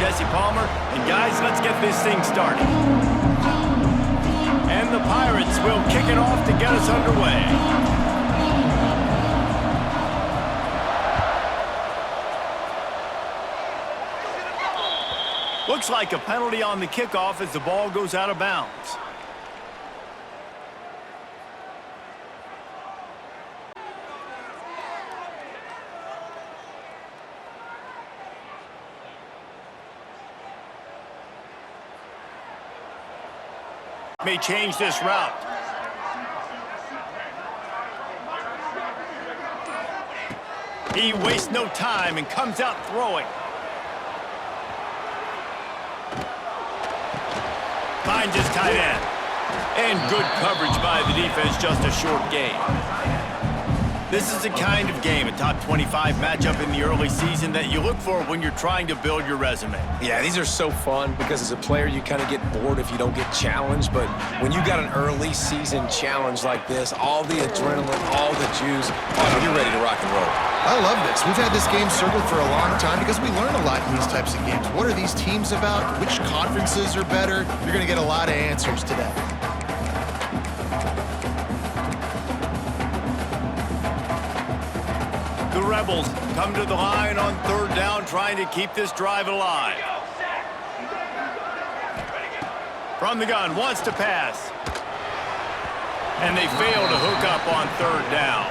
Jesse Palmer. And guys, let's get this thing started. And the Pirates will kick it off to get us underway. Looks like a penalty on the kickoff as the ball goes out of bounds. May change this route. He wastes no time and comes out throwing. Finds his tight end. And good coverage by the defense, just a short gain. This is the kind of game, a top 25 matchup in the early season, that you look for when you're trying to build your resume. Yeah, these are so fun because as a player, you kind of get bored if you don't get challenged. But when you got an early season challenge like this, all the adrenaline, all the juice, you're ready to rock and roll. I love this. We've had this game circled for a long time because we learn a lot in these types of games. What are these teams about? Which conferences are better? You're going to get a lot of answers today. The Rebels come to the line on third down, trying to keep this drive alive. From the gun, wants to pass. And they fail to hook up on third down.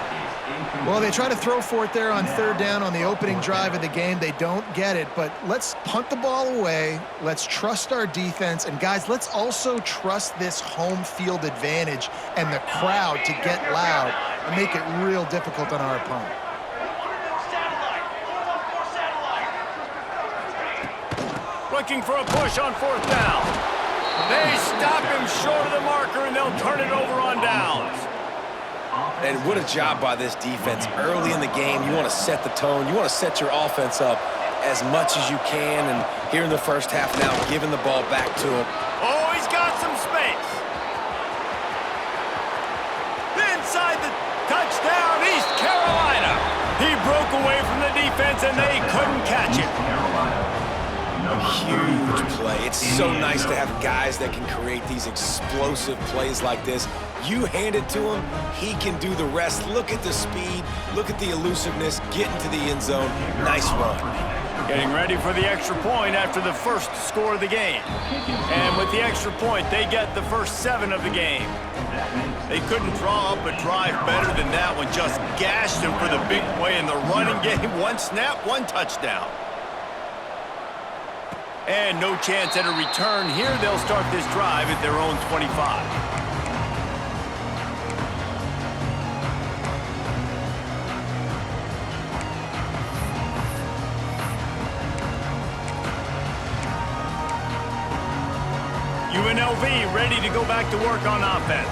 Well, they try to throw for it there on third down on the opening drive of the game. They don't get it, but let's punt the ball away. Let's trust our defense. And, guys, let's also trust this home field advantage and the crowd to get loud and make it real difficult on our opponent. Looking for a push on fourth down. They stop him short of the marker, and they'll turn it over on downs. And what a job by this defense. Early in the game, you want to set the tone. You want to set your offense up as much as you can. And here in the first half now, giving the ball back to him. Oh, he's got some space. Inside the touchdown, East Carolina. He broke away from the defense, and they couldn't catch it. Huge play. It's so nice to have guys that can create these explosive plays like this. You hand it to him, he can do the rest. Look at the speed, look at the elusiveness, get into the end zone. Nice run. Getting ready for the extra point after the first score of the game. And with the extra point, they get the first 7 of the game. They couldn't draw up a drive better than that one. Just gashed them for the big play in the running game. 1 snap, 1 touchdown. And no chance at a return here. They'll start this drive at their own 25. UNLV ready to go back to work on offense.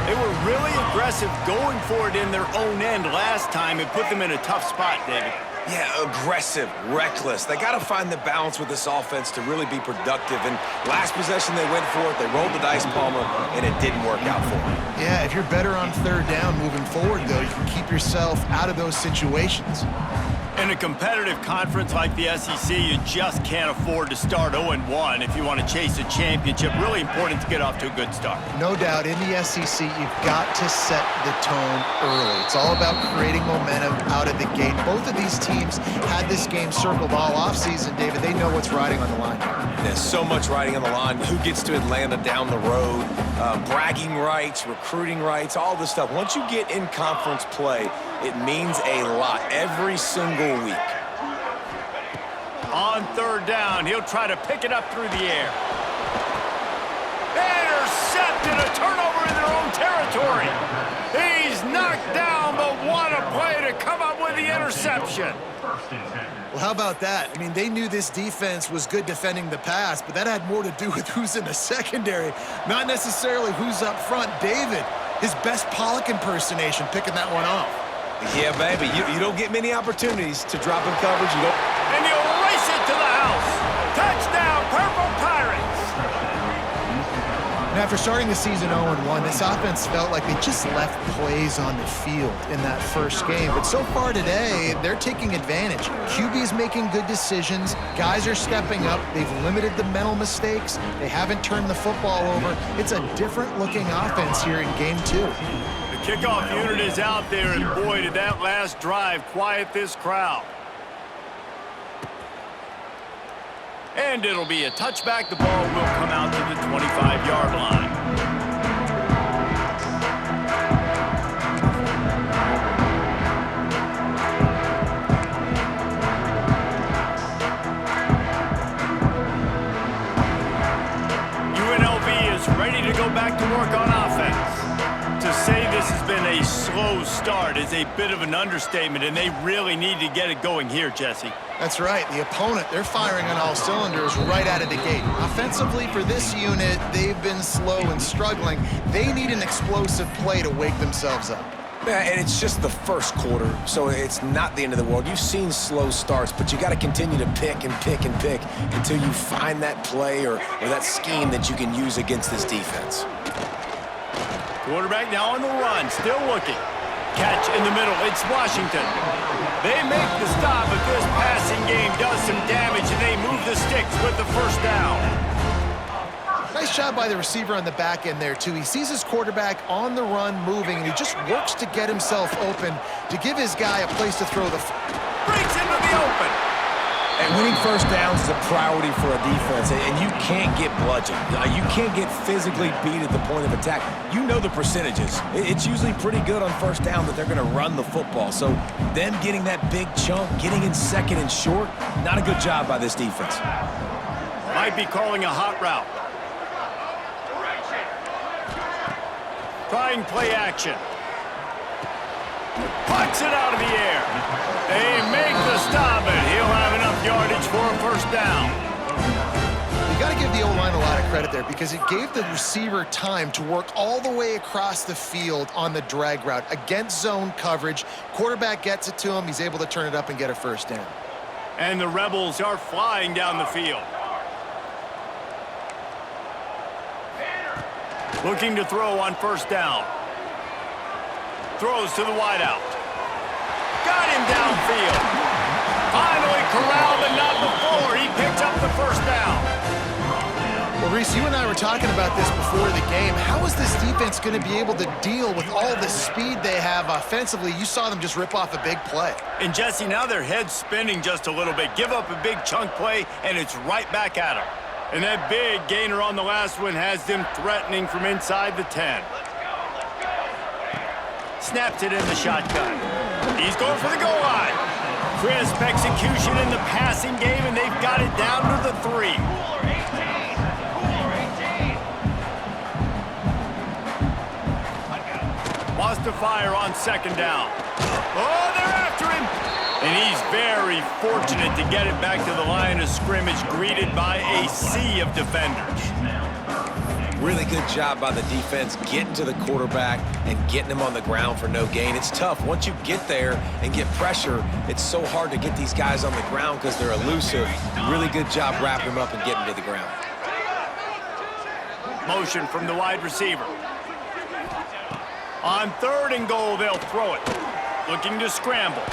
They were really aggressive going for it in their own end last time. It put them in a tough spot, David. Yeah, aggressive, reckless. They got to find the balance with this offense to really be productive. And last possession, they went for it. They rolled the dice, Palmer, and it didn't work out for them. Yeah, if you're better on third down moving forward, though, you can keep yourself out of those situations. In a competitive conference like the SEC, you just can't afford to start 0-1 if you want to chase a championship. Really important to get off to a good start. No doubt, in the SEC, you've got to set the tone early. It's all about creating momentum out of the gate. Both of these teams had this game circled all offseason, David. They know what's riding on the line here. There's so much riding on the line. Who gets to Atlanta down the road? Bragging rights, recruiting rights, all this stuff. Once you get in conference play, it means a lot every single week. On third down, he'll try to pick it up through the air. Intercepted, a turnover in their own territory. He's knocked down, but what a play to come up with the interception. Well, how about that? I mean, they knew this defense was good defending the pass, but that had more to do with who's in the secondary, not necessarily who's up front. David, his best Pollock impersonation, picking that one off. Yeah, baby, you don't get many opportunities to drop in coverage. You don't. And he'll race it to the house. Touchdown, Purple Pirates. And after starting the season 0-1, this offense felt like they just left plays on the field in that first game. But so far today, they're taking advantage. QB's making good decisions. Guys are stepping up. They've limited the mental mistakes. They haven't turned the football over. It's a different-looking offense here in Game 2. The kickoff unit is out there, and boy, did that last drive quiet this crowd. And it'll be a touchback. The ball will come out to the 25-yard line. UNLV is ready to go back to work on offense. To say this has been a slow start is a bit of an understatement, and they really need to get it going here, Jesse. That's right. The opponent, they're firing on all cylinders right out of the gate. Offensively, for this unit, they've been slow and struggling. They need an explosive play to wake themselves up. Yeah, and it's just the first quarter, so it's not the end of the world. You've seen slow starts, but you got to continue to pick and pick and pick until you find that play or that scheme that you can use against this defense. Quarterback now on the run, still looking. Catch in the middle, it's Washington. They make the stop, but this passing game does some damage, and they move the sticks with the first down. Nice job by the receiver on the back end there, too. He sees his quarterback on the run moving, and he just works to get himself open to give his guy a place to throw the... Breaks into the open. And winning first downs is a priority for a defense, and you can't get bludgeoned. You can't get physically beat at the point of attack. You know the percentages. It's usually pretty good on first down that they're going to run the football. So them getting that big chunk, getting in second and short, not a good job by this defense. Might be calling a hot route. Trying play action. Pucks it out of the air. They make the stop, and he'll have enough yardage for a first down. You got to give the O-line a lot of credit there because it gave the receiver time to work all the way across the field on the drag route against zone coverage. Quarterback gets it to him. He's able to turn it up and get a first down. And the Rebels are flying down the field. Looking to throw on first down. Throws to the wideout. Got him downfield. Finally corralled, but not before. He picked up the first down. Well, Reese, you and I were talking about this before the game. How is this defense going to be able to deal with all the speed they have offensively? You saw them just rip off a big play. And Jesse, now their head's spinning just a little bit. Give up a big chunk play, and it's right back at them. And that big gainer on the last one has them threatening from inside the 10. Snaps it in the shotgun. He's going for the goal line. Crisp execution in the passing game, and they've got it down to the 3. Wants to fire on second down. Oh, they're after him. And he's very fortunate to get it back to the line of scrimmage, greeted by a sea of defenders. Really good job by the defense getting to the quarterback and getting him on the ground for no gain. It's tough. Once you get there and get pressure, it's so hard to get these guys on the ground because they're elusive. Really good job wrapping them up and getting to the ground. Motion from the wide receiver. On 3rd and goal, they'll throw it. Looking to scramble.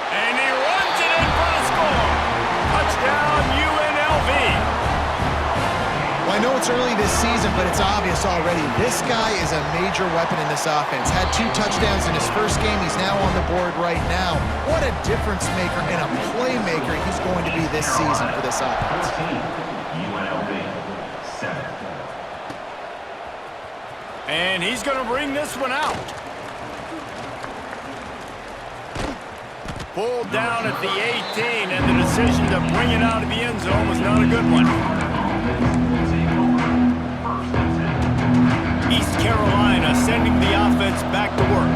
And he runs it in for the score. Touchdown, UNLV. Well, I know it's early this season, but it's obvious already. This guy is a major weapon in this offense. Had 2 touchdowns in his first game. He's now on the board right now. What a difference maker and a playmaker he's going to be this season for this offense. And he's going to bring this one out. Pulled down at the 18, and the decision to bring it out of the end zone was not a good one. East Carolina sending the offense back to work.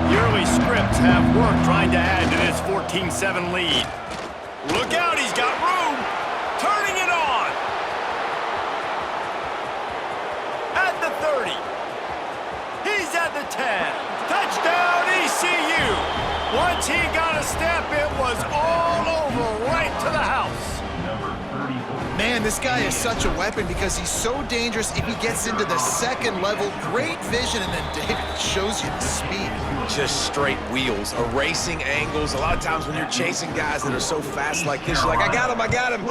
The early scripts have worked trying to add to this 14-7 lead. Look out, he's got room. Turning it on. At the 30. He's at the 10. Touchdown, ECU. Once he got a step, it was all over right to the house. Man, And this guy is such a weapon because he's so dangerous if he gets into the second level. Great vision, and then David shows you the speed. Just straight wheels, erasing angles. A lot of times when you're chasing guys that are so fast like this, you're like, I got him, I got him.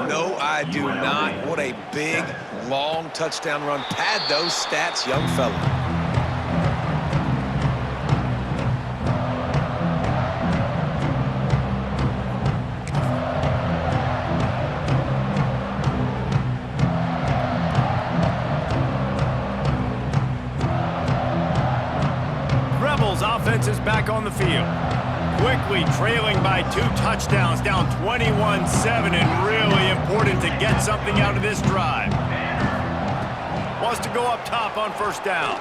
No, I do not. What a big, long touchdown run. Pad those stats, young fella. Offense is back on the field. Quickly trailing by 2 touchdowns, down 21-7, and really important to get something out of this drive. Wants to go up top on first down.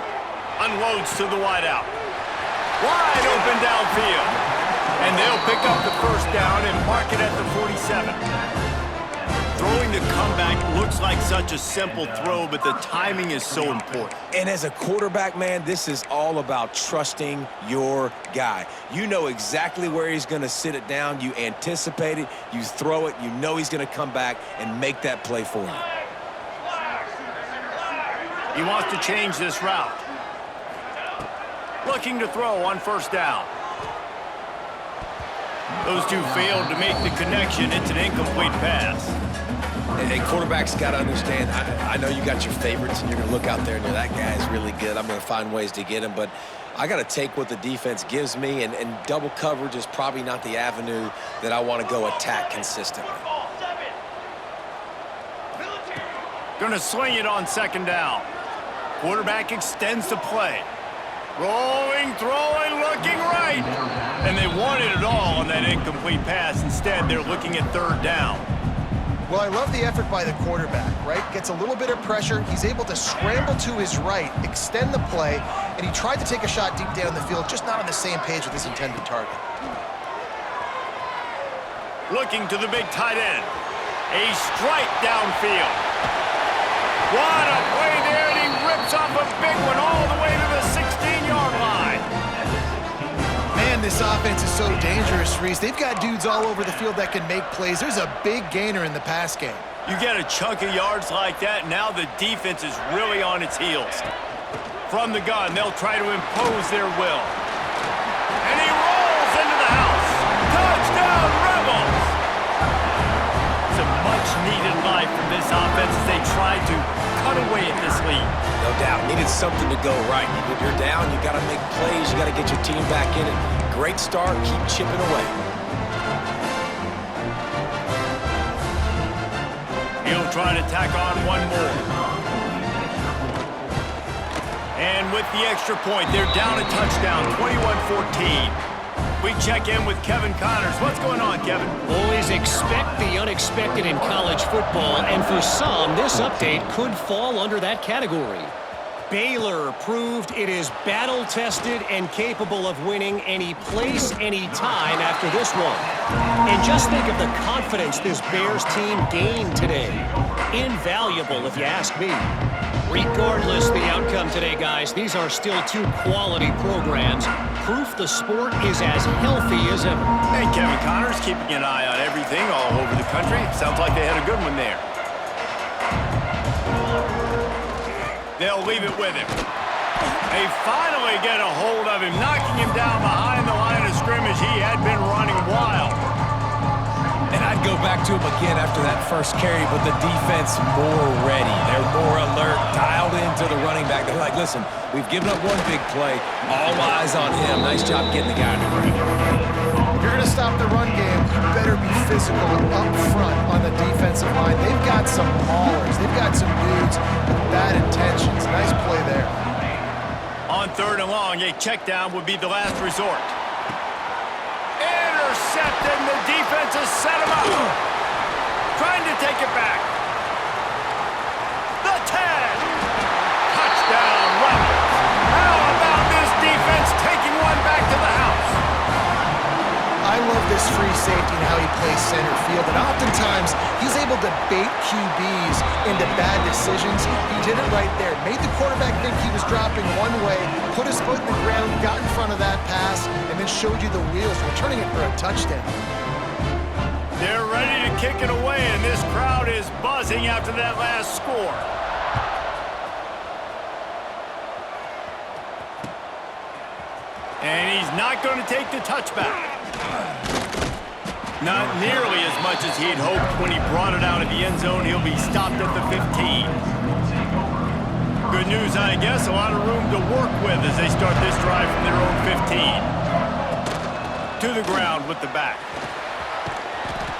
Unloads to the wideout. Wide open downfield. And they'll pick up the first down and mark it at the 47. Throwing the comeback looks like such a simple throw, but the timing is so important. And as a quarterback, man, this is all about trusting your guy. You know exactly where he's going to sit it down. You anticipate it. You throw it. You know he's going to come back and make that play for you. He wants to change this route. Looking to throw on first down. Those two failed to make the connection. It's an incomplete pass. Hey, quarterback's got to understand, I know you got your favorites, and you're going to look out there and you're, that guy's really good. I'm going to find ways to get him, but I got to take what the defense gives me, and double coverage is probably not the avenue that I want to go attack consistently. Going to swing it on second down. Quarterback extends the play. Rolling, throwing, looking right. And they wanted it all on that incomplete pass. Instead, they're looking at third down. Well, I love the effort by the quarterback, right? Gets a little bit of pressure. He's able to scramble to his right, extend the play, and he tried to take a shot deep down the field, just not on the same page with his intended target. Looking to the big tight end. A strike downfield. What a play there, and he rips off a big one all the way to the 16-yard line. Man, this offense is so dangerous, Reese. They've got dudes all over the field that can make plays. There's a big gainer in the pass game. You get a chunk of yards like that, now the defense is really on its heels. From the gun, they'll try to impose their will. And he rolls into the house. Touchdown, Rebels! It's a much-needed life from this offense as they try to cut away at this lead. No doubt. Needed something to go right. When you're down, you got to make plays. You got to get your team back in it. Great start. Keep chipping away. He'll try to tack on one more. And with the extra point, they're down a touchdown, 21-14. We check in with Kevin Connors. What's going on, Kevin? Always expect the unexpected in college football, and for some, this update could fall under that category. Baylor proved it is battle-tested and capable of winning any place, any time after this one. And just think of the confidence this Bears team gained today. Invaluable, if you ask me. Regardless the outcome today, guys, these are still two quality programs. Proof the sport is as healthy as ever. Hey, Kevin Connors, keeping an eye on everything all over the country. Sounds like they had a good one there. They'll leave it with him. They finally get a hold of him, knocking him down behind the line of scrimmage. He had been running wild. And I'd go back to him again after that first carry, but the defense more ready. They're more alert, dialed into the running back. They're like, listen, we've given up one big play. All eyes on him. Nice job getting the guy in the ring. If you're going to stop the run game, you better be physical up front on the defensive line. They've got some maulers. They've got some dudes with bad intentions. Nice play there. On third and long, a check down would be the last resort. Intercepted, and the defense has set him up. Trying to take it back. The 10. Touchdown, Rebels. How about this defense taking one back to the house? I love this free safety and how he plays center field, and oftentimes he's able to bait QBs into bad decisions. He did it right there. Made the quarterback think he was dropping one way, put his foot in the ground, got in front of that pass, and then showed you the wheels, returning it for a touchdown. They're ready to kick it away, and this crowd is buzzing. pausing after that last score. And he's not going to take the touchback. Not nearly as much as he'd hoped when he brought it out of the end zone. He'll be stopped at the 15. Good news, I guess. A lot of room to work with as they start this drive from their own 15. To the ground with the back.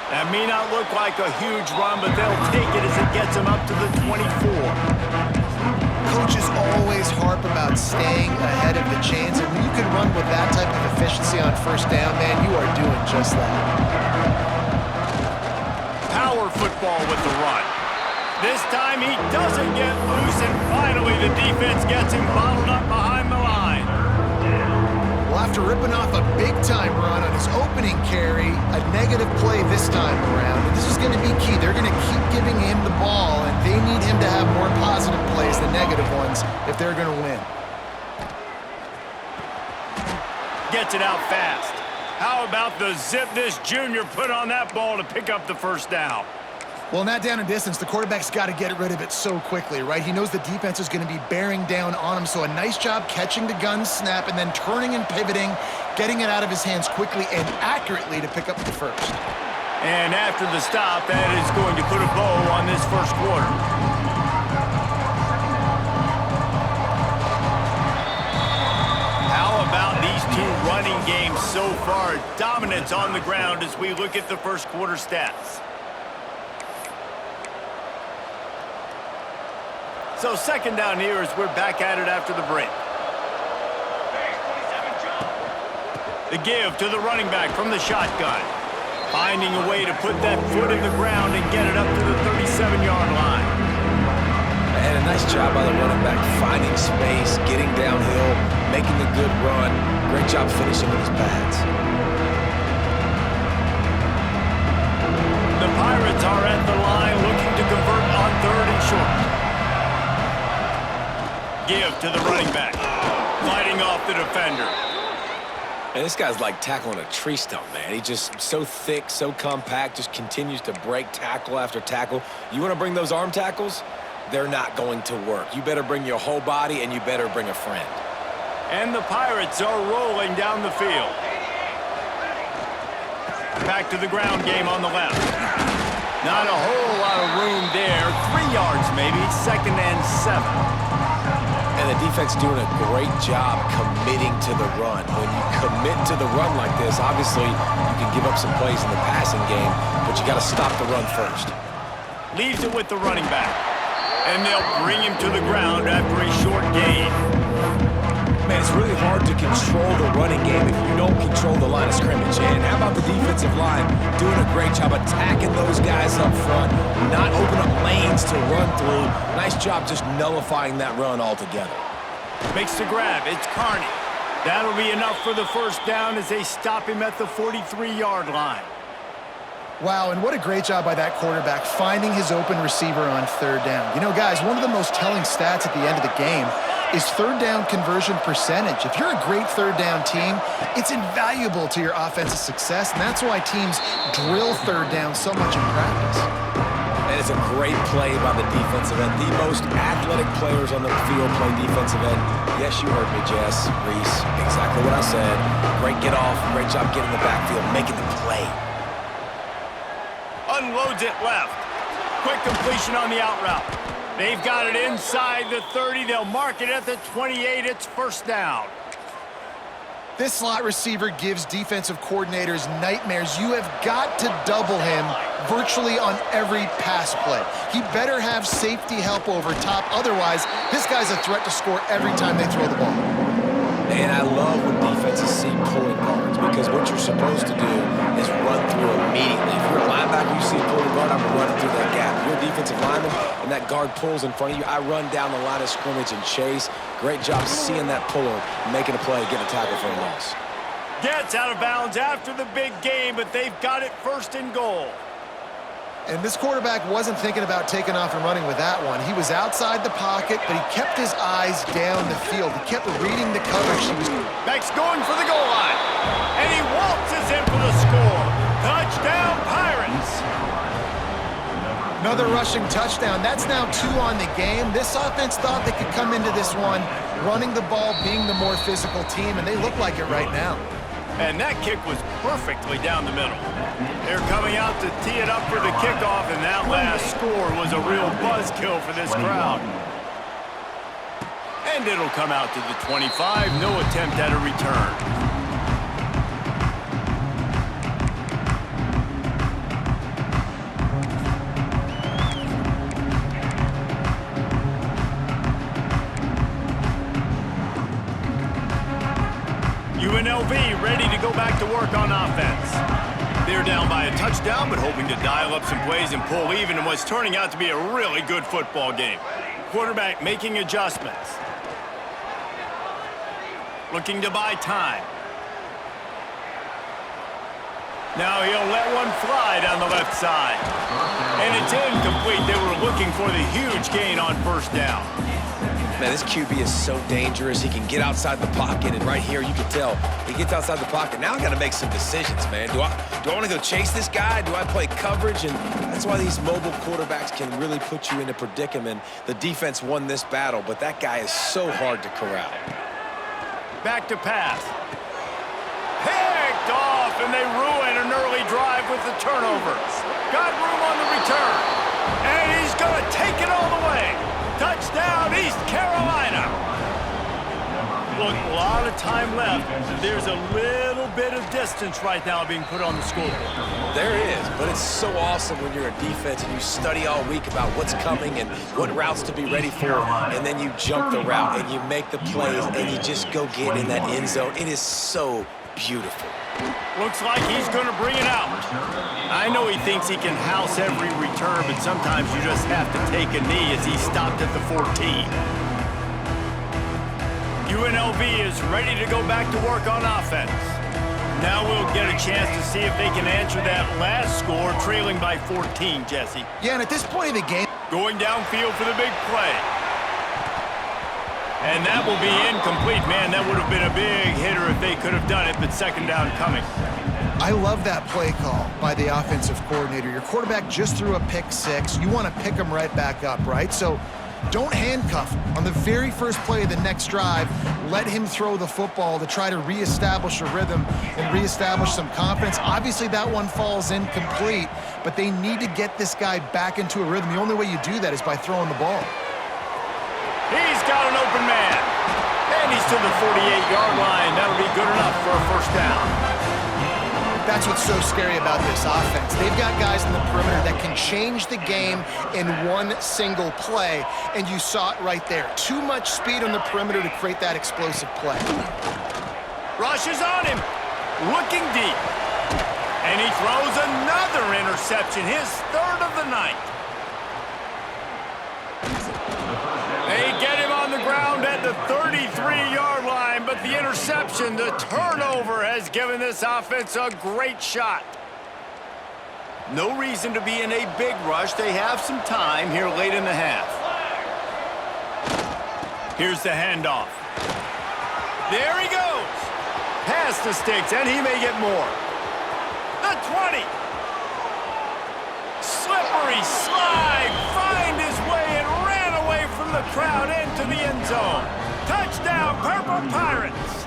That may not look like a huge run, but they'll take it as it gets them up to the 24. Coaches always harp about staying ahead of the chains, and when you can run with that type of efficiency on first down, man, you are doing just that. Power football with the run. This time he doesn't get loose, and finally the defense gets him bottled up behind the line. Well, after ripping off a big-time run on his opening carry, a negative play this time around, and this is going to be key. They're going to keep giving him the ball, and they need him to have more positive plays than negative ones if they're going to win. Gets it out fast. How about the zip this junior put on that ball to pick up the first down? Well, in that down and distance, the quarterback's got to get rid of it so quickly, right? He knows the defense is going to be bearing down on him, so a nice job catching the gun snap and then turning and pivoting, getting it out of his hands quickly and accurately to pick up the first. And after the stop, that is going to put a bow on this first quarter. How about these two running games so far? Dominance on the ground as we look at the first quarter stats. So second down here as we're back at it after the break. The give to the running back from the shotgun. Finding a way to put that foot in the ground and get it up to the 37-yard line. And a nice job by the running back, finding space, getting downhill, making a good run. Great job finishing with his pads. The Pirates are at the line looking to convert on third and short. Give to the running back, fighting off the defender. And this guy's like tackling a tree stump, man. He's just so thick, so compact, just continues to break tackle after tackle. You want to bring those arm tackles? They're not going to work. You better bring your whole body, and you better bring a friend. And the Pirates are rolling down the field. Back to the ground game on the left. Not a whole lot of room there. 3 yards maybe, second and 7. And the defense doing a great job committing to the run. When you commit to the run like this, obviously you can give up some plays in the passing game, but you got to stop the run first. Leaves it with the running back. And they'll bring him to the ground after a short gain. Man, it's really hard to control the running game if you don't control the line of scrimmage. And how about the defensive line doing a great job attacking those guys up front, not open up lanes to run through. Nice job just nullifying that run altogether. Makes the grab. It's Carney. That'll be enough for the first down as they stop him at the 43-yard line. Wow, and what a great job by that quarterback finding his open receiver on third down. You know, guys, one of the most telling stats at the end of the game is third down conversion percentage. If you're a great third down team, it's invaluable to your offensive success, and that's why teams drill third down so much in practice. And it's a great play by the defensive end. The most athletic players on the field play defensive end. Yes, you heard me, Jess, Reese, exactly what I said. Great get off, great job getting the backfield, making the play. Unloads it left. Quick completion on the out route. They've got it inside the 30. They'll mark it at the 28. It's first down. This slot receiver gives defensive coordinators nightmares. You have got to double him virtually on every pass play. He better have safety help over top. Otherwise, this guy's a threat to score every time they throw the ball. And I love when defenses see pulling guards, because what you're supposed to do is run through immediately. If you're a linebacker, you see a pulling guard, I'm running through that gap. If you're a defensive lineman and that guard pulls in front of you, I run down the line of scrimmage and chase. Great job seeing that puller, making a play, getting a tackle for a loss. Gets out of bounds after the big game, but they've got it first and goal. And this quarterback wasn't thinking about taking off and running with that one. He was outside the pocket, but he kept his eyes down the field. He kept reading the coverage. Beck's going for the goal line. And he waltzes in for the score. Touchdown, Pirates. Another rushing touchdown. That's now 2 on the game. This offense thought they could come into this one running the ball, being the more physical team, and they look like it right now. And that kick was perfectly down the middle. They're coming out to tee it up for the kickoff, and that last score was a real buzzkill for this crowd. And it'll come out to the 25. No attempt at a return. Unlv ready to go back to work on offense. They're down by a touchdown, but hoping to dial up some plays and pull even in what's turning out to be a really good football game. Quarterback making adjustments. Looking to buy time. Now he'll let one fly down the left side. And it's incomplete. They were looking for the huge gain on first down. Man, this QB is so dangerous. He can get outside the pocket, and right here you can tell he gets outside the pocket. Now I got to make some decisions, man. Do I want to go chase this guy? Do I play coverage? And that's why these mobile quarterbacks can really put you in a predicament. The defense won this battle, but that guy is so hard to corral. Back to pass. Picked off, and they ruin an early drive with the turnover. Got room on the return, and he's going to take it all the way. Touchdown, East Carolina. Look, a lot of time left. There's a little bit of distance right now being put on the scoreboard. There is, but it's so awesome when you're a defense and you study all week about what's coming and what routes to be ready for, and then you jump the route and you make the plays and you just go get in that end zone. It is so beautiful. Looks like he's going to bring it out. I know he thinks he can house every return, but sometimes you just have to take a knee as he stopped at the 14. Unlv is ready to go back to work on offense. Now we'll get a chance to see if they can answer that last score, trailing by 14, Jesse. Yeah, and at this point of the game, going downfield for the big play. And that will be incomplete. Man, that would have been a big hitter if they could have done it, but second down coming. I love that play call by the offensive coordinator. Your quarterback just threw a pick six. You want to pick him right back up, right? So don't handcuff him. On the very first play of the next drive, let him throw the football to try to reestablish a rhythm and reestablish some confidence. Obviously, that one falls incomplete, but they need to get this guy back into a rhythm. The only way you do that is by throwing the ball. He's got an open man. And he's to the 48-yard line. That'll be good enough for a first down. That's what's so scary about this offense. They've got guys in the perimeter that can change the game in one single play, and you saw it right there. Too much speed on the perimeter to create that explosive play. Rush is on him, looking deep. And he throws another interception, his third of the night. They get him on the ground at the 33-yard line, but the interception, the turnover, has given this offense a great shot. No reason to be in a big rush. They have some time here late in the half. Here's the handoff. There he goes. Past the sticks, and he may get more. The 20. Slippery slide, find his way and ran away from the crowd into the end zone. Touchdown, Purple Pirates.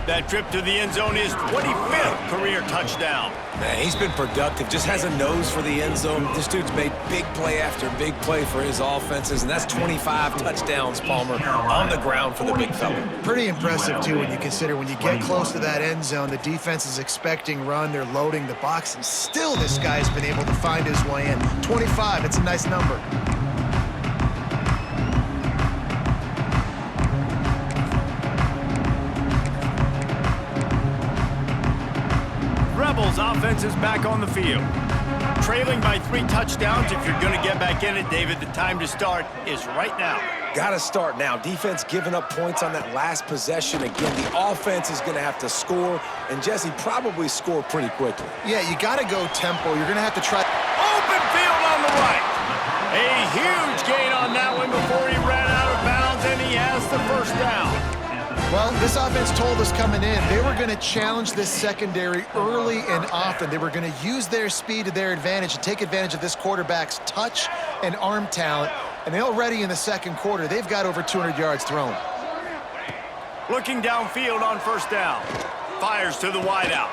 That trip to the end zone is 25th career touchdown. Man, he's been productive, just has a nose for the end zone. This dude's made big play after big play for his offenses, and that's 25 touchdowns, Palmer, on the ground for the big fella. Pretty impressive, too, when you consider when you get close to that end zone, the defense is expecting run, they're loading the box, and still this guy's been able to find his way in. 25, it's a nice number. Rebels offense is back on the field. Trailing by 3 touchdowns. If you're going to get back in it, David, the time to start is right now. Got to start now. Defense giving up points on that last possession. Again, the offense is going to have to score, and Jesse probably score pretty quickly. Yeah, you got to go tempo. You're going to have to try. Open field on the right. A huge gain on that one before he ran out of bounds, and he has the first down. Well, this offense told us coming in they were going to challenge this secondary early and often. They were going to use their speed to their advantage and take advantage of this quarterback's touch and arm talent. And already in the second quarter, they've got over 200 yards thrown. Looking downfield on first down. Fires to the wideout.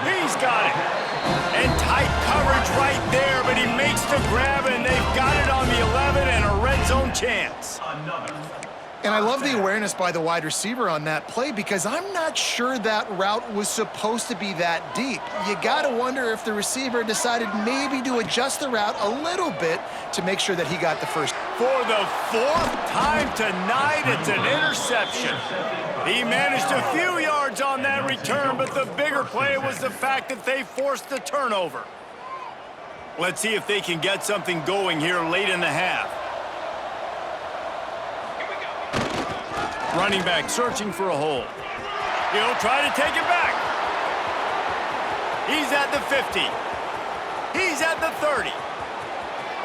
He's got it. And tight coverage right there, but he makes the grab, and they've got it on the 11 and a red zone chance. And I love the awareness by the wide receiver on that play because I'm not sure that route was supposed to be that deep. You got to wonder if the receiver decided maybe to adjust the route a little bit to make sure that he got the first. For the fourth time tonight, it's an interception. He managed a few yards on that return, but the bigger play was the fact that they forced the turnover. Let's see if they can get something going here late in the half. Running back searching for a hole. He'll try to take it back. He's at the 50. He's at the 30.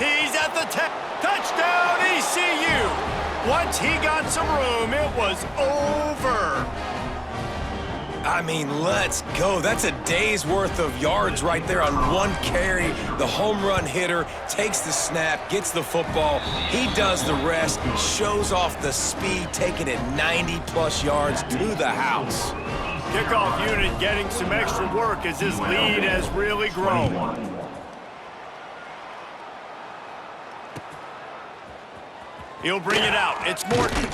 He's at the 10. Touchdown, ECU. Once he got some room, it was over. I mean, let's go. That's a day's worth of yards right there on one carry. The home run hitter takes the snap, gets the football. He does the rest, shows off the speed, taking it 90-plus yards to the house. Kickoff unit getting some extra work as his lead has really grown. He'll bring it out. It's Morton.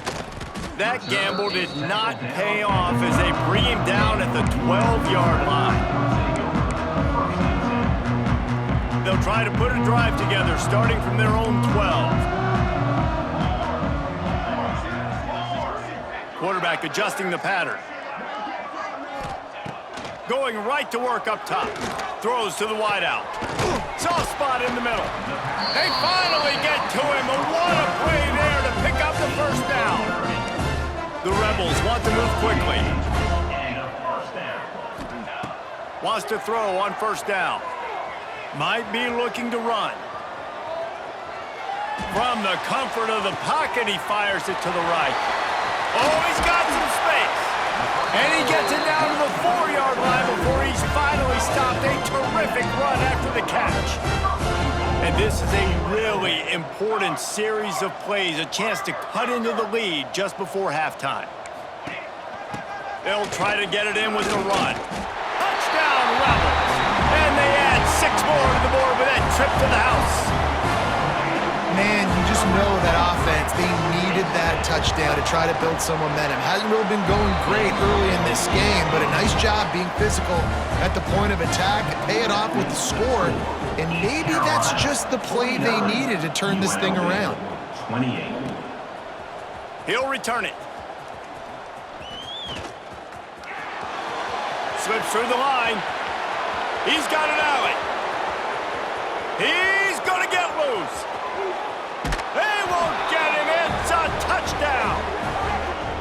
That gamble did not pay off as they bring him down at the 12-yard line. They'll try to put a drive together starting from their own 12. Quarterback adjusting the pattern. Going right to work up top. Throws to the wideout. Soft spot in the middle. They finally get to him. What a play there to pick up the first down. The Rebels want to move quickly. Wants to throw on first down. Might be looking to run. From the comfort of the pocket, he fires it to the right. Oh, he's got some space. And he gets it down to the 4-yard line before he's finally stopped. A terrific run after the catch. And this is a really important series of plays, a chance to cut into the lead just before halftime. They'll try to get it in with a run. Touchdown, Rebels! And they add 6 more to the board with that trip to the house. Man, you just know that offense, they needed that touchdown to try to build some momentum. Hasn't really been going great early in this game, but a nice job being physical at the point of attack and pay it off with the score. And maybe that's just the play they needed to turn this thing around. 28. He'll return it. Slips through the line. He's got an alley. He's going to get loose. They won't get him. It's a touchdown.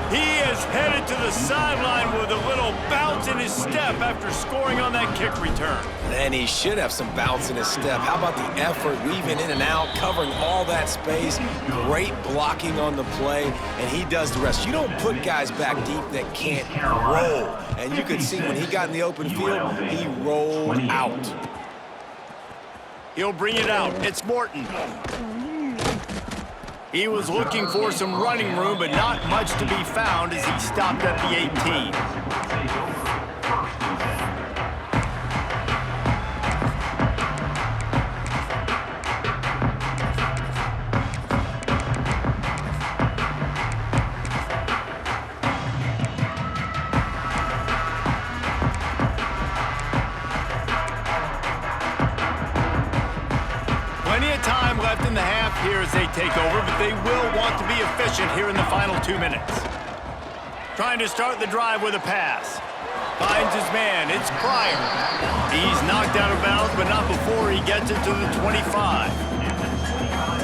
He is headed to the sideline with a little bounce in his step after scoring on that kick return. And he should have some bounce in his step. How about the effort, weaving in and out, covering all that space, great blocking on the play, and he does the rest. You don't put guys back deep that can't roll. And you could see when he got in the open field, he rolled out. He'll bring it out. It's Morton. He was looking for some running room, but not much to be found as he stopped at the 18. Plenty of time left in the half here as they take over, but they will want to be efficient here in the final 2 minutes. Trying to start the drive with a pass. Finds his man. It's Pryor. He's knocked out of bounds, but not before he gets it to the 25.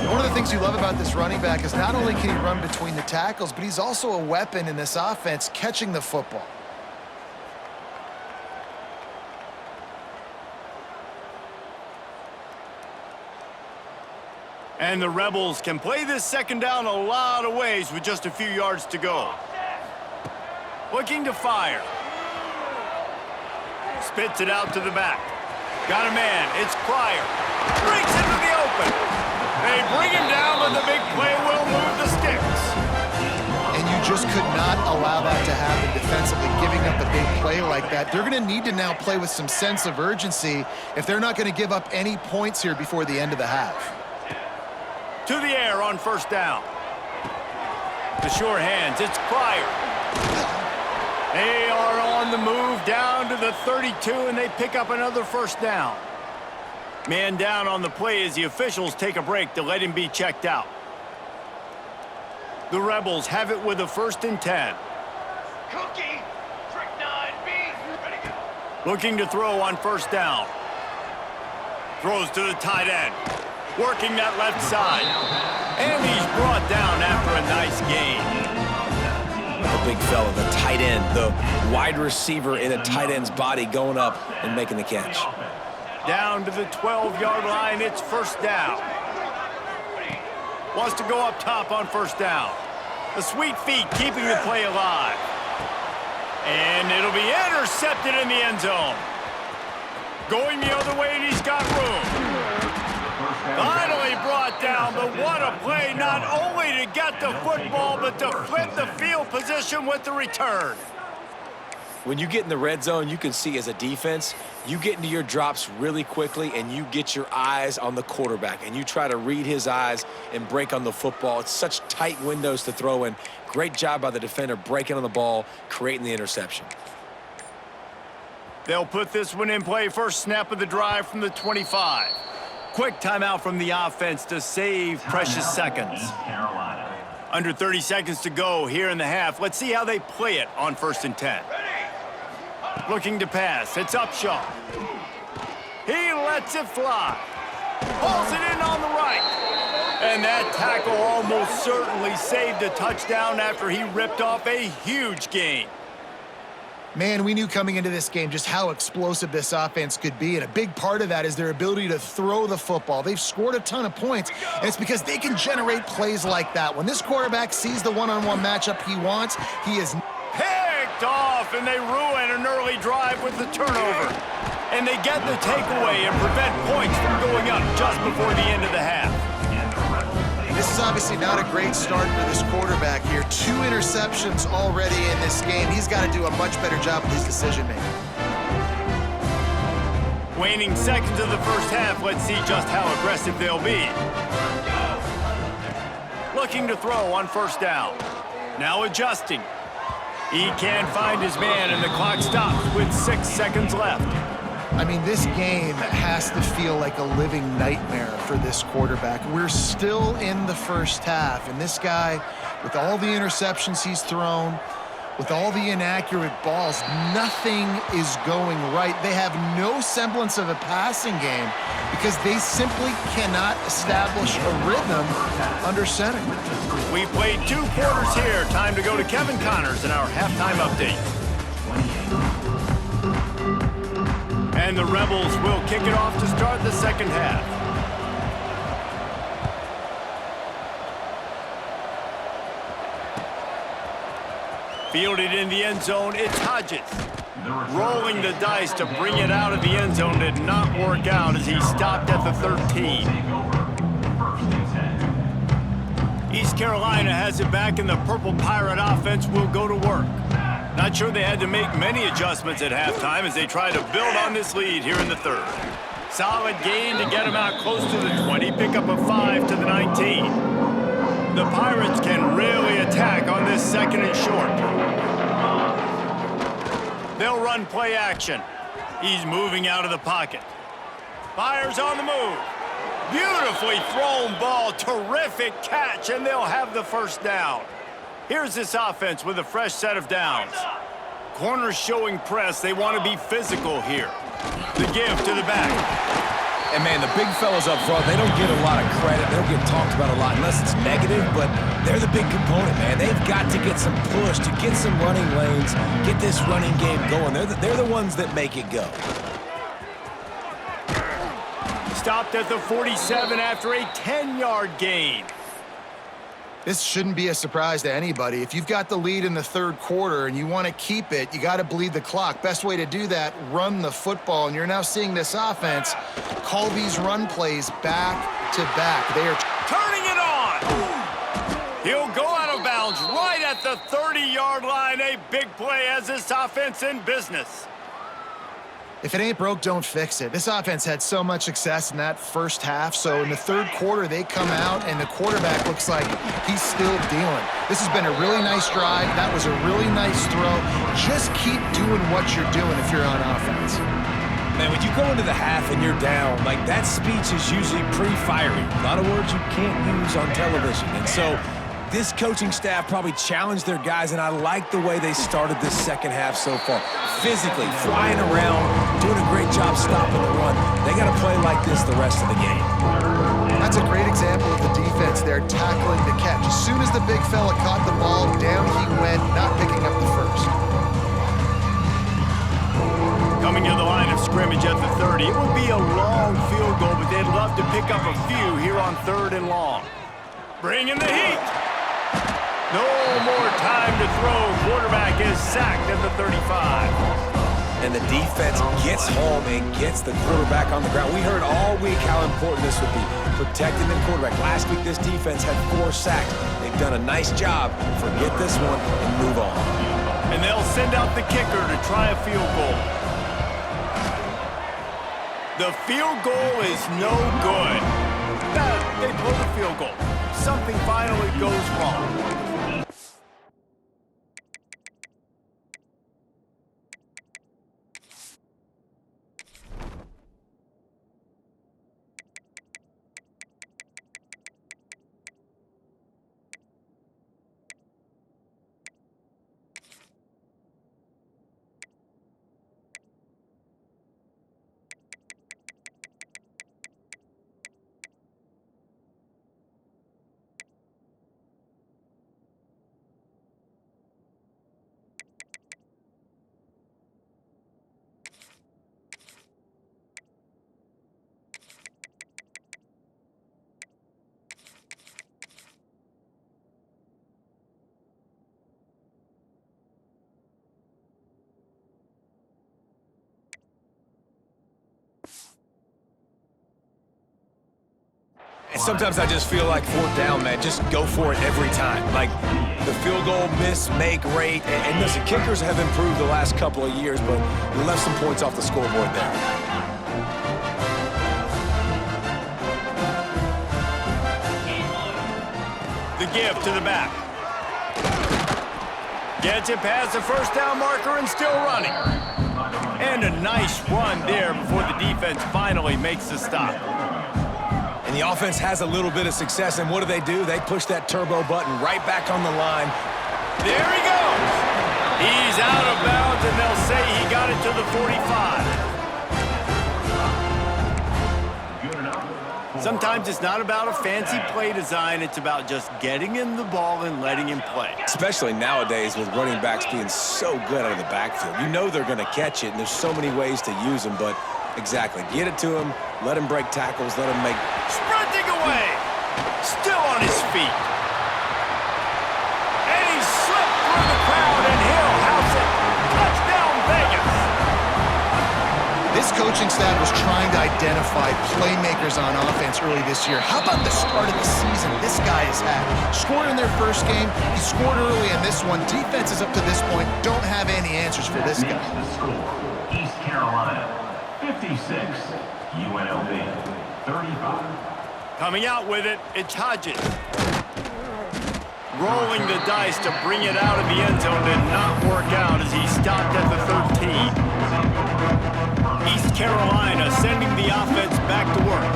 One of the things you love about this running back is not only can he run between the tackles, but he's also a weapon in this offense catching the football. And the Rebels can play this second down a lot of ways with just a few yards to go. Looking to fire. Spits it out to the back. Got a man. It's Pryor. Breaks into the open. They bring him down, but the big play will move the sticks. And you just could not allow that to happen defensively, giving up a big play like that. They're going to need to now play with some sense of urgency if they're not going to give up any points here before the end of the half. To the air on first down. The sure hands. It's Pryor. They are on the move down to the 32, and they pick up another first down. Man down on the play as the officials take a break to let him be checked out. The Rebels have it with a 1st and 10. Cookie, trick 9B, ready to go. Looking to throw on first down. Throws to the tight end. Working that left side. And he's brought down after a nice gain. The big fella, the tight end, the wide receiver in a tight end's body going up and making the catch. Down to the 12-yard line, it's first down. Wants to go up top on first down. The sweet feet keeping the play alive. And it'll be intercepted in the end zone. Going the other way, and he's got room. Finally brought down, but what a play, not only to get the football, but to flip the field position with the return. When you get in the red zone, you can see as a defense, you get into your drops really quickly and you get your eyes on the quarterback and you try to read his eyes and break on the football. It's such tight windows to throw in. Great job by the defender breaking on the ball, creating the interception. They'll put this one in play. First snap of the drive from the 25. Quick timeout from the offense to save precious seconds. Under 30 seconds to go here in the half. Let's see how they play it on 1st and 10. Looking to pass. It's Upshaw. He lets it fly. Pulls it in on the right. And that tackle almost certainly saved a touchdown after he ripped off a huge gain. Man, we knew coming into this game just how explosive this offense could be, and a big part of that is their ability to throw the football. They've scored a ton of points, and it's because they can generate plays like that. When this quarterback sees the one-on-one matchup he wants, he is picked off, and they ruin an early drive with the turnover. And they get the takeaway and prevent points from going up just before the end of the half. This is obviously not a great start for this quarterback here. 2 interceptions already in this game. He's got to do a much better job with his decision-making. Waning seconds of the first half, let's see just how aggressive they'll be. Looking to throw on first down. Now adjusting. He can't find his man, and the clock stops with 6 seconds left. I mean, this game has to feel like a living nightmare for this quarterback. We're still in the first half, and this guy, with all the interceptions he's thrown, with all the inaccurate balls, nothing is going right. They have no semblance of a passing game because they simply cannot establish a rhythm under center. We played 2 quarters here. Time to go to Kevin Connors in our halftime update. And the Rebels will kick it off to start the second half. Fielded in the end zone, it's Hodges. Rolling the dice to bring it out of the end zone did not work out as he stopped at the 13. East Carolina has it back, and the Purple Pirate offense will go to work. Not sure they had to make many adjustments at halftime as they try to build on this lead here in the third. Solid gain to get them out close to the 20, pick up a 5 to the 19. The Pirates can really attack on this 2nd and short. They'll run play action. He's moving out of the pocket. Fires on the move. Beautifully thrown ball, terrific catch, and they'll have the first down. Here's this offense with a fresh set of downs. Corners showing press. They want to be physical here. The give to the back. And, man, the big fellas up front, they don't get a lot of credit. They don't get talked about a lot unless it's negative, but they're the big component, man. They've got to get some push, to get some running lanes, get this running game going. They're the ones that make it go. Stopped at the 47 after a 10-yard gain. This shouldn't be a surprise to anybody. If you've got the lead in the third quarter and you want to keep it, you got to bleed the clock. Best way to do that, run the football. And you're now seeing this offense call these run plays back to back. They are turning it on. He'll go out of bounds right at the 30-yard line. A big play as this offense in business. If it ain't broke, don't fix it. This offense had so much success in that first half, so in the third quarter, they come out, and the quarterback looks like he's still dealing. This has been a really nice drive. That was a really nice throw. Just keep doing what you're doing if you're on offense. Man, when you go into the half and you're down, like, that speech is usually pretty fiery. A lot of words you can't use on television, and so this coaching staff probably challenged their guys, and I like the way they started this second half so far. Physically, flying around, doing a great job stopping the run. They got to play like this the rest of the game. That's a great example of the defense there tackling the catch. As soon as the big fella caught the ball, down he went, not picking up the first. Coming to the line of scrimmage at the 30. It would be a long field goal, but they'd love to pick up a few here on 3rd and long. Bring in the heat. No more time to throw. Quarterback is sacked at the 35. And the defense gets home and gets the quarterback on the ground. We heard all week how important this would be, protecting the quarterback. Last week, this defense had 4 sacks. They've done a nice job. Forget this one and move on. And they'll send out the kicker to try a field goal. The field goal is no good. They blow the field goal. Something finally goes wrong. And sometimes I just feel like 4th down, man, just go for it every time. Like, the field goal miss, make rate. And listen, kickers have improved the last couple of years, but we left some points off the scoreboard there. The give to the back. Gets it past the 1st down marker and still running. And a nice run there before the defense finally makes the stop. And the offense has a little bit of success, and what do? They push that turbo button right back on the line. There he goes. He's out of bounds, and they'll say he got it to the 45. Sometimes it's not about a fancy play design. It's about just getting him the ball and letting him play. Especially nowadays with running backs being so good out of the backfield. You know they're going to catch it, and there's so many ways to use them, but exactly. Get it to him, let him break tackles, let him make... Sprinting away! Still on his feet. And he slipped through the crowd, and he'll house it. Touchdown, Vegas! This coaching staff was trying to identify playmakers on offense early this year. How about the start of the season this guy has had? Scored in their first game. He scored early in this one. Defenses up to this point don't have any answers for this guy. The score, East Carolina, 56, UNLV, 35. Coming out with it, it's Hodges. Rolling the dice to bring it out of the end zone did not work out as he stopped at the 13. East Carolina sending the offense back to work.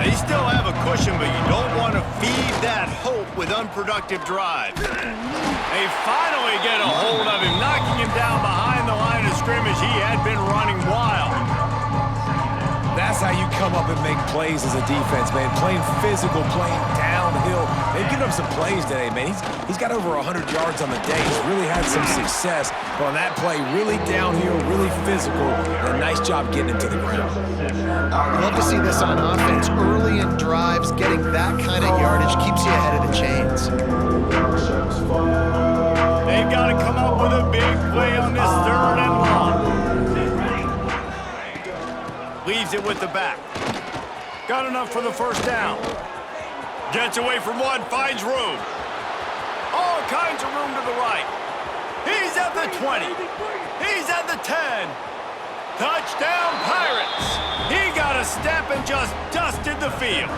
They still have a cushion, but you don't want to feed that hope with unproductive drives. They finally get a hold of him, knocking him down behind the line of scrimmage. He had been running wild. That's how you come up and make plays as a defense, man. Playing physical, playing downhill. They've given him some plays today, man. He's got over 100 yards on the day. He's really had some success. But on that play, really downhill, really physical, and a nice job getting him to the ground. I'd love to see this on offense. Early in drives, getting that kind of yardage keeps you ahead of the chains. They've got to come up with a big play on this 3rd and long. Leaves it with the back. Got enough for the 1st down. Gets away from one, finds room. All kinds of room to the right. He's at the 20. He's at the 10. Touchdown, Pirates. He got a step and just dusted the field.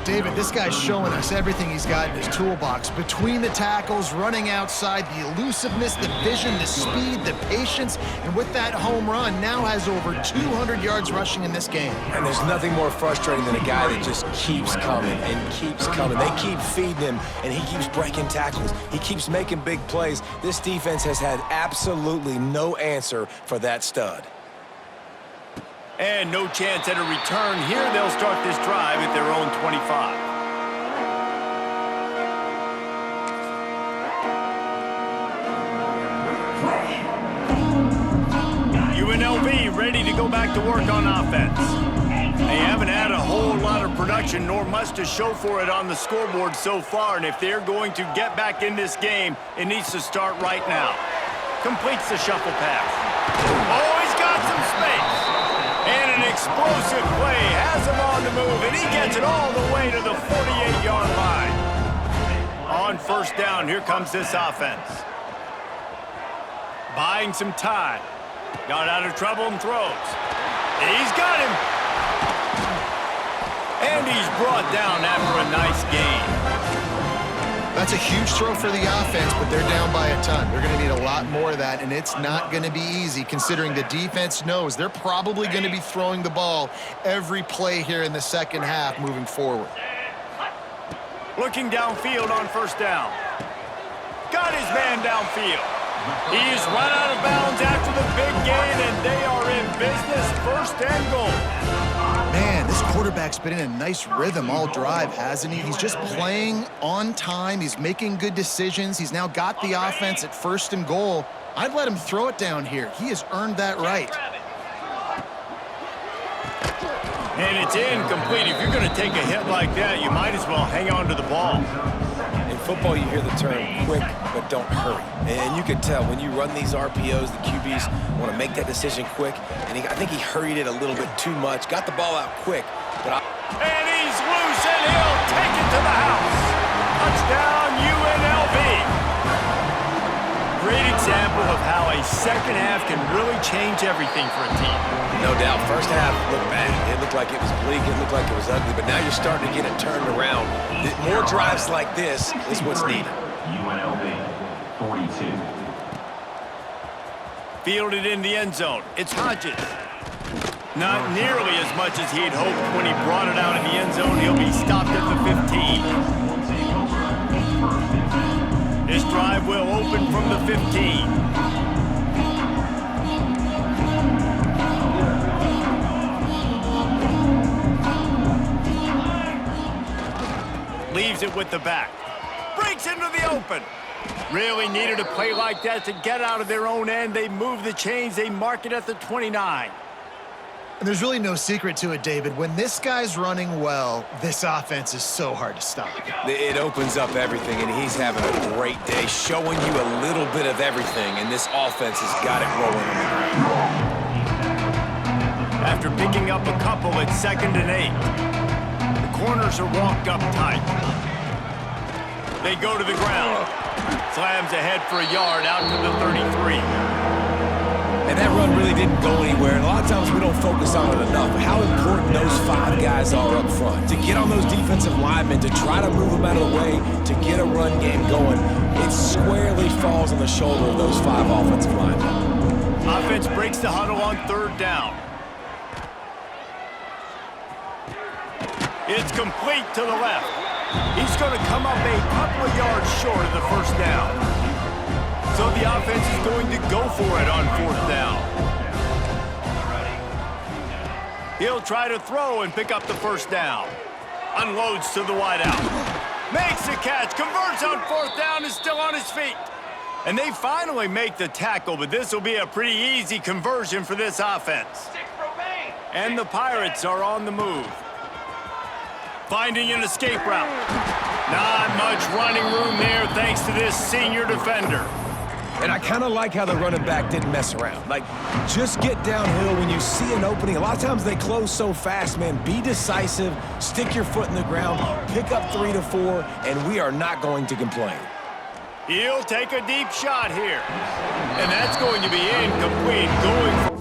David, this guy's showing us everything he's got in his toolbox. Between the tackles, running outside, the elusiveness, the vision, the speed, the patience, and with that home run, now has over 200 yards rushing in this game. And there's nothing more frustrating than a guy that just keeps coming and keeps coming. They keep feeding him, and he keeps breaking tackles. He keeps making big plays. This defense has had absolutely no answer for that stud. And no chance at a return here. They'll start this drive at their own 25. UNLV ready to go back to work on offense. They haven't had a whole lot of production, nor much to show for it on the scoreboard so far. And if they're going to get back in this game, it needs to start right now. Completes the shuffle pass. Oh, he's got some space. And an explosive play has him on the move, and he gets it all the way to the 48-yard line. On 1st down, here comes this offense. Buying some time. Got out of trouble and throws. He's got him. And he's brought down after a nice gain. That's a huge throw for the offense, but they're down by a ton. They're going to need a lot more of that, and it's not going to be easy considering the defense knows they're probably going to be throwing the ball every play here in the 2nd half moving forward. Looking downfield on 1st down. Got his man downfield. He's run out of bounds after the big gain, and they are in business, 1st and goal. Man, this quarterback's been in a nice rhythm all drive, hasn't he? He's just playing on time. He's making good decisions. He's now got the offense at 1st and goal. I'd let him throw it down here. He has earned that right. And it's incomplete. If you're going to take a hit like that, you might as well hang on to the ball. In football, you hear the term quick, but don't hurry. And you can tell when you run these RPOs, the QBs want to make that decision quick. And I think he hurried it a little bit too much. Got the ball out quick. And he's loose, and he'll take it to the house. Touchdown, UNLV. Great example of how a 2nd half can really change everything for a team. No doubt. 1st half looked bad. It looked like it was bleak. It looked like it was ugly. But now you're starting to get it turned around. More drives like this is what's needed. UNLV, 42. Fielded in the end zone. It's Hodges. Not nearly as much as he'd hoped when he brought it out in the end zone. He'll be stopped at the 15. This drive will open from the 15. Leaves it with the back. Breaks into the open. Really needed a play like that to get out of their own end. They move the chains. They mark it at the 29. And there's really no secret to it, David. When this guy's running well, this offense is so hard to stop. It opens up everything, and he's having a great day, showing you a little bit of everything, and this offense has got it rolling on the ground. After picking up a couple, it's 2nd and 8. The corners are walked up tight. They go to the ground. Slams ahead for a yard out to the 33. And that run really didn't go anywhere, and a lot of times we don't focus on it enough. How important those 5 guys are up front. To get on those defensive linemen, to try to move them out of the way, to get a run game going, it squarely falls on the shoulder of those 5 offensive linemen. Offense breaks the huddle on 3rd down. It's complete to the left. He's going to come up a couple of yards short of the 1st down. So the offense is going to go for it on 4th down. He'll try to throw and pick up the 1st down. Unloads to the wideout. Makes the catch. Converts on 4th down. Is still on his feet. And they finally make the tackle, but this will be a pretty easy conversion for this offense. And the Pirates are on the move. Finding an escape route. Not much running room there thanks to this senior defender. And I kind of like how the running back didn't mess around. Like, just get downhill when you see an opening. A lot of times they close so fast, man. Be decisive, stick your foot in the ground, pick up 3 to 4, and we are not going to complain. He'll take a deep shot here. And that's going to be incomplete. Going for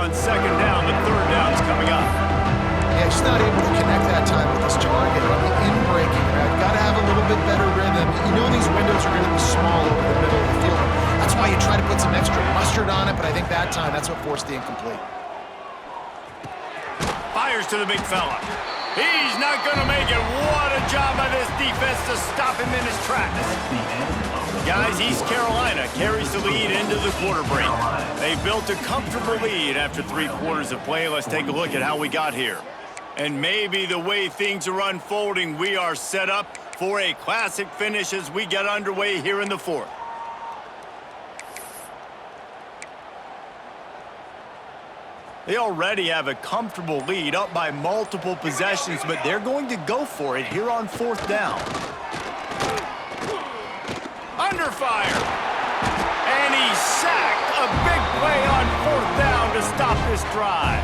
on 2nd down, but 3rd down's coming up. Yeah, just not able to connect that time with his target on the in-breaking route. Got to have a little bit better rhythm. You know these windows are going to be small over the middle of the field. That's why you try to put some extra mustard on it, but I think that time, that's what forced the incomplete. Fires to the big fella. He's not going to make it. What a job by this defense to stop him in his tracks. Guys, East Carolina carries the lead into the quarter break. They've built a comfortable lead after 3 quarters of play. Let's take a look at how we got here. And maybe the way things are unfolding, we are set up for a classic finish as we get underway here in the 4th. They already have a comfortable lead, up by multiple possessions, but they're going to go for it here on 4th down. Under fire. And he's sacked. A big play on 4th down to stop this drive.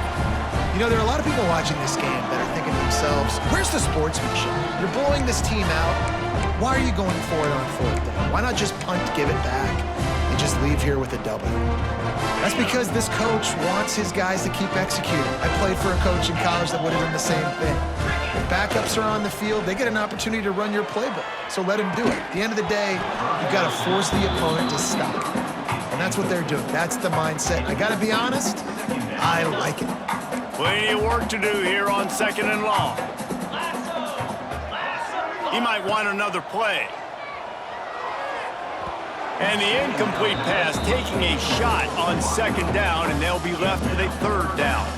You know, there are a lot of people watching this game that are thinking to themselves, where's the sportsmanship? You're blowing this team out. Why are you going for it on 4th down? Why not just punt, give it back, and just leave here with a W? That's because this coach wants his guys to keep executing. I played for a coach in college that would have done the same thing. If backups are on the field, they get an opportunity to run your playbook. So let him do it. At the end of the day, you've got to force the opponent to stop. And that's what they're doing. That's the mindset. I got to be honest, I like it. Plenty of work to do here on 2nd and long. He might want another play. And the incomplete pass taking a shot on 2nd down, and they'll be left with a 3rd down.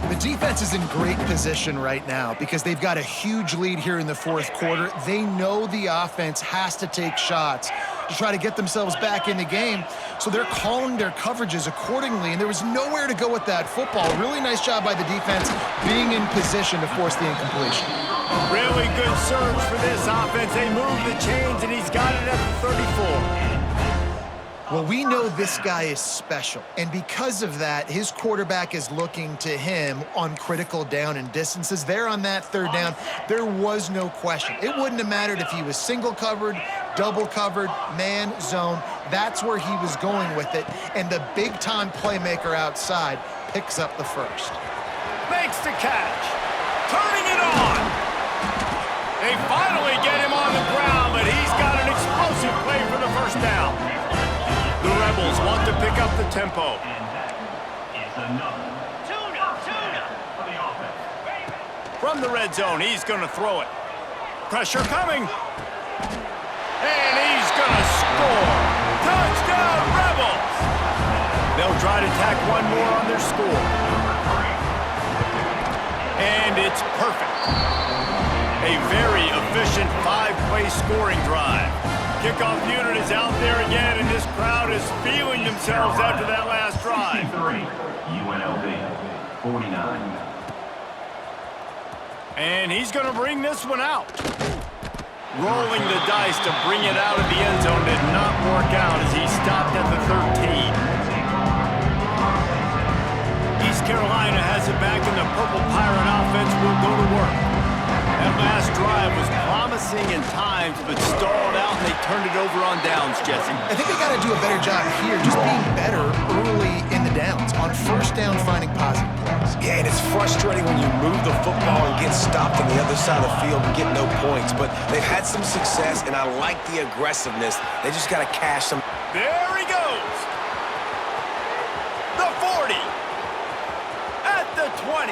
The defense is in great position right now because they've got a huge lead here in the 4th quarter. They know the offense has to take shots to try to get themselves back in the game, so they're calling their coverages accordingly, and there was nowhere to go with that football. Really nice job by the defense being in position to force the incompletion. Really good surge for this offense. They move the chains, and he's got it at the 34. Well, we know this guy is special, and because of that, his quarterback is looking to him on critical down and distances. There on that 3rd down, there was no question. It wouldn't have mattered if he was single covered, double covered, man, zone. That's where he was going with it, and the big-time playmaker outside picks up the 1st. Makes the catch. Turning it on. They finally get him on the ground, but he's got an explosive play for the 1st down. The Rebels want to pick up the tempo. From the red zone, he's going to throw it. Pressure coming. And he's going to score. Touchdown, Rebels! They'll try to tack one more on their score. And it's perfect. A very efficient 5-play scoring drive. Kickoff unit is out there again, and this crowd is feeling themselves after that last drive. UNLV, 49. And he's going to bring this one out. Rolling the dice to bring it out of the end zone did not work out as he stopped at the 13. East Carolina has it back, and the Purple Pirate offense will go to work. That last drive was promising in times, but stalled out, and they turned it over on downs, Jesse. I think they got to do a better job here, just being better early in the downs. On 1st down, finding positive plays. Yeah, and it's frustrating when you move the football and get stopped on the other side of the field and get no points. But they've had some success, and I like the aggressiveness. They just got to cash some. There he goes. The 40. At the 20.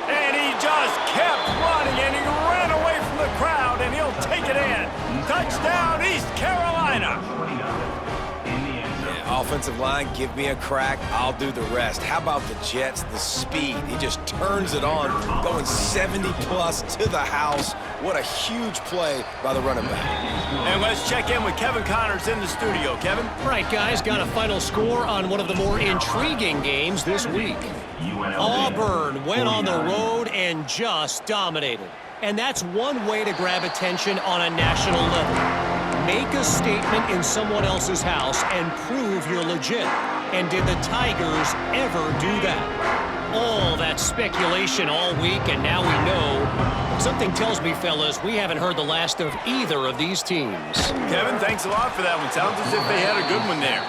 And he just kept running, and he ran away from the crowd, and offensive line, give me a crack, I'll do the rest. How about the Jets, the speed? He just turns it on, going 70-plus to the house. What a huge play by the running back. And let's check in with Kevin Connors in the studio. Kevin? Right, guys, got a final score on one of the more intriguing games this week. Auburn went on the road and just dominated. And that's one way to grab attention on a national level. Make a statement in someone else's house and prove you're legit. And did the Tigers ever do that? All that speculation all week, and now we know. Something tells me, fellas, we haven't heard the last of either of these teams. Kevin, thanks a lot for that one. Sounds as if they had a good one there.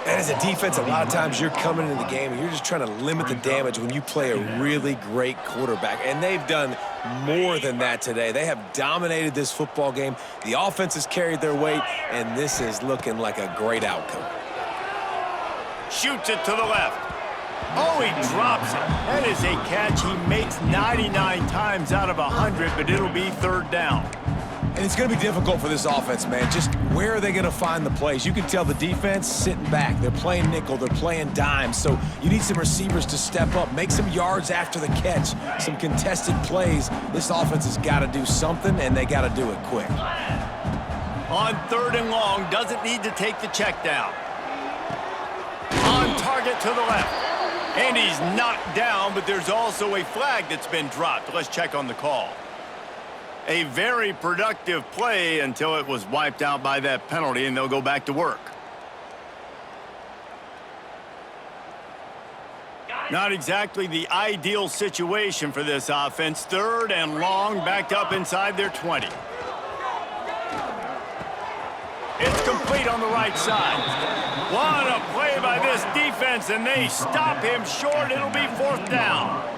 And as a defense, a lot of times you're coming into the game and you're just trying to limit the damage when you play a really great quarterback. And they've done more than that today. They have dominated this football game. The offense has carried their weight, and this is looking like a great outcome. Shoots it to the left. Oh, he drops it. That is a catch he makes 99 times out of 100, but it'll be third down. And it's going to be difficult for this offense, man. Just where are they going to find the plays? You can tell the defense sitting back. They're playing nickel. They're playing dime. So you need some receivers to step up, make some yards after the catch, some contested plays. This offense has got to do something, and they got to do it quick. On third and long, doesn't need to take the check down. On target to the left. And he's knocked down, but there's also a flag that's been dropped. Let's check on the call. A very productive play until it was wiped out by that penalty, and they'll go back to work. Not exactly the ideal situation for this offense. Third and long, backed up inside their 20. It's complete on the right side. What a play by this defense, and they stop him short. It'll be fourth down.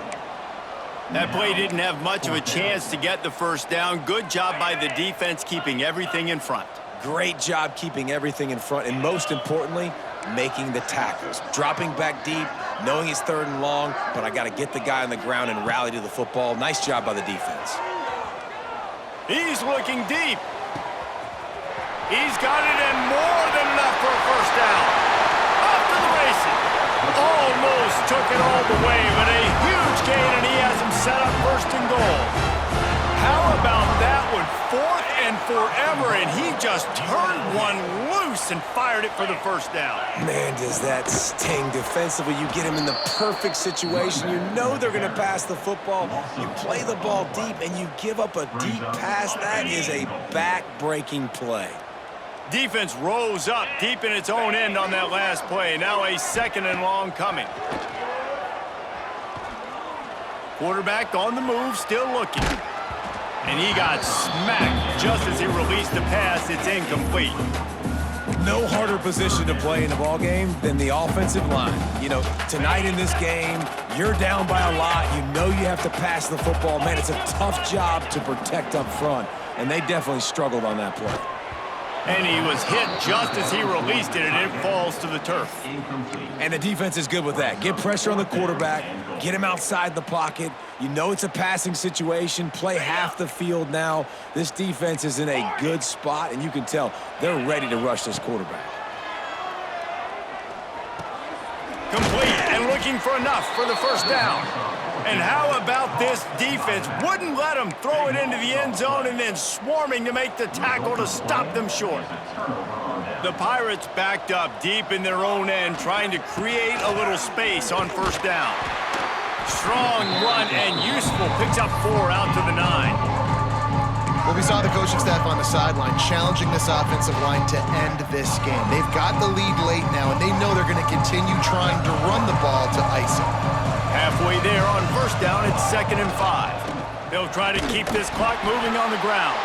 That play didn't have much of a chance to get the first down. Good job by the defense keeping everything in front. Great job keeping everything in front, and most importantly, making the tackles. Dropping back deep, knowing it's third and long, but I got to get the guy on the ground and rally to the football. Nice job by the defense. He's looking deep. He's got it, and more than enough for a first down. Off to the races. Almost took it all the way, but a huge gain, and he has him set up first and goal. How about that one? Fourth and forever, and he just turned one loose and fired it for the first down. Man, does that sting defensively. You get him in the perfect situation. You know they're going to pass the football. You play the ball deep, and you give up a deep pass. That is a back-breaking play. Defense rose up deep in its own end on that last play. Now a second and long coming. Quarterback on the move, still looking. And he got smacked just as he released the pass. It's incomplete. No harder position to play in a ball game than the offensive line. You know, tonight in this game, you're down by a lot. You know you have to pass the football. Man, it's a tough job to protect up front, and they definitely struggled on that play. And he was hit just as he released it, and it falls to the turf. And the defense is good with that. Get pressure on the quarterback, get him outside the pocket. You know it's a passing situation. Play half the field now. This defense is in a good spot, and you can tell they're ready to rush this quarterback. Complete and looking for enough for the first down. And how about this defense? Wouldn't let them throw it into the end zone and then swarming to make the tackle to stop them short. The Pirates backed up deep in their own end, trying to create a little space on first down. Strong run and useful. Picks up 4 out to the 9. Well, we saw the coaching staff on the sideline challenging this offensive line to end this game. They've got the lead late now, and they know they're going to continue trying to run the ball to ice it. Halfway there on first down, it's 2nd and 5. They'll try to keep this clock moving on the ground.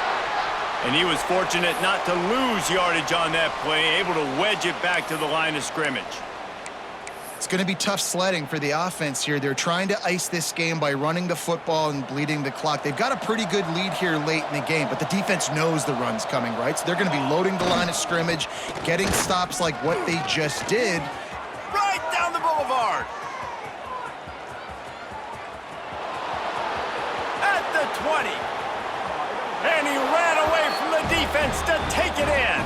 And he was fortunate not to lose yardage on that play, able to wedge it back to the line of scrimmage. It's going to be tough sledding for the offense here. They're trying to ice this game by running the football and bleeding the clock. They've got a pretty good lead here late in the game, but the defense knows the run's coming, right? So they're going to be loading the line of scrimmage, getting stops like what they just did. Right down the boulevard. At the 20. And he ran away from the defense to take it in.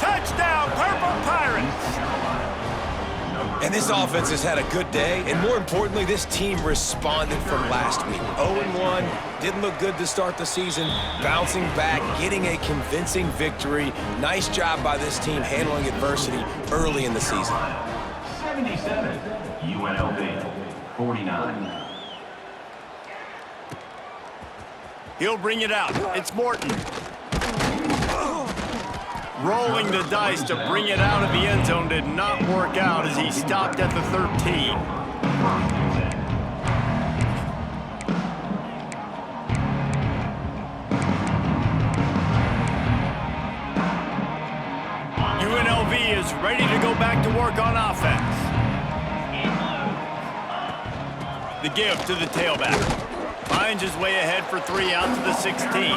Touchdown, Purple Pirates. And this offense has had a good day, and more importantly, this team responded from last week. 0-1, didn't look good to start the season, bouncing back, getting a convincing victory. Nice job by this team handling adversity early in the season. 77, UNLV, 49. He'll bring it out. It's Morton. Rolling the dice to bring it out of the end zone did not work out as he stopped at the 13. UNLV is ready to go back to work on offense. The give to the tailback. Finds his way ahead for 3 out to the 16.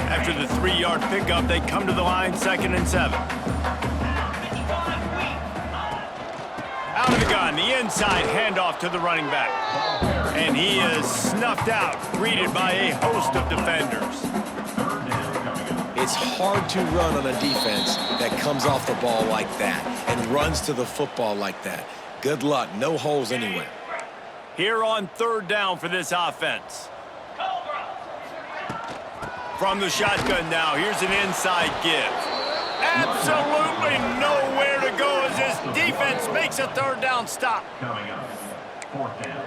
After the 3-yard pickup, they come to the line, 2nd and 7. Out of the gun, the inside handoff to the running back. And he is snuffed out, greeted by a host of defenders. It's hard to run on a defense that comes off the ball like that and runs to the football like that. Good luck, no holes anywhere. Here on 3rd down for this offense. From the shotgun now, here's an inside give. Absolutely nowhere to go as this defense makes a 3rd down stop. Coming up, 4th down.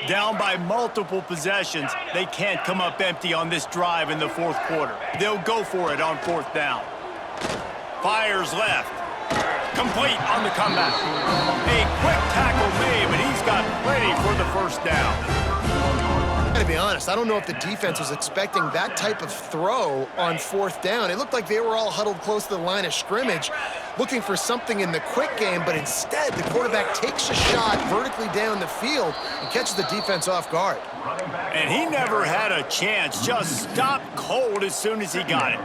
Down by multiple possessions, they can't come up empty on this drive in the 4th quarter. They'll go for it on 4th down. Fires left. Complete on the comeback. A quick tackle made, but he's got plenty for the 1st down. To be honest, I don't know if the defense was expecting that type of throw on 4th down. It looked like they were all huddled close to the line of scrimmage, looking for something in the quick game, but instead the quarterback takes a shot vertically down the field and catches the defense off guard. And he never had a chance, just stopped cold as soon as he got it.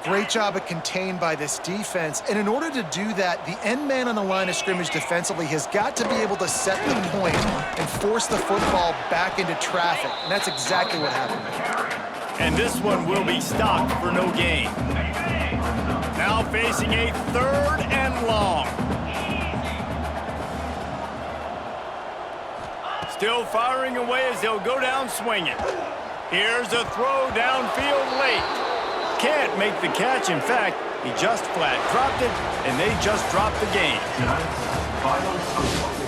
Great job at contained by this defense. And in order to do that, the end man on the line of scrimmage defensively has got to be able to set the point and force the football back into traffic. And that's exactly what happened. And this one will be stopped for no gain. Now facing a 3rd and long. Still firing away as they'll go down swinging. Here's a throw downfield late. Can't make the catch. In fact, he just flat dropped it, and they just dropped the game. Tonight's final score.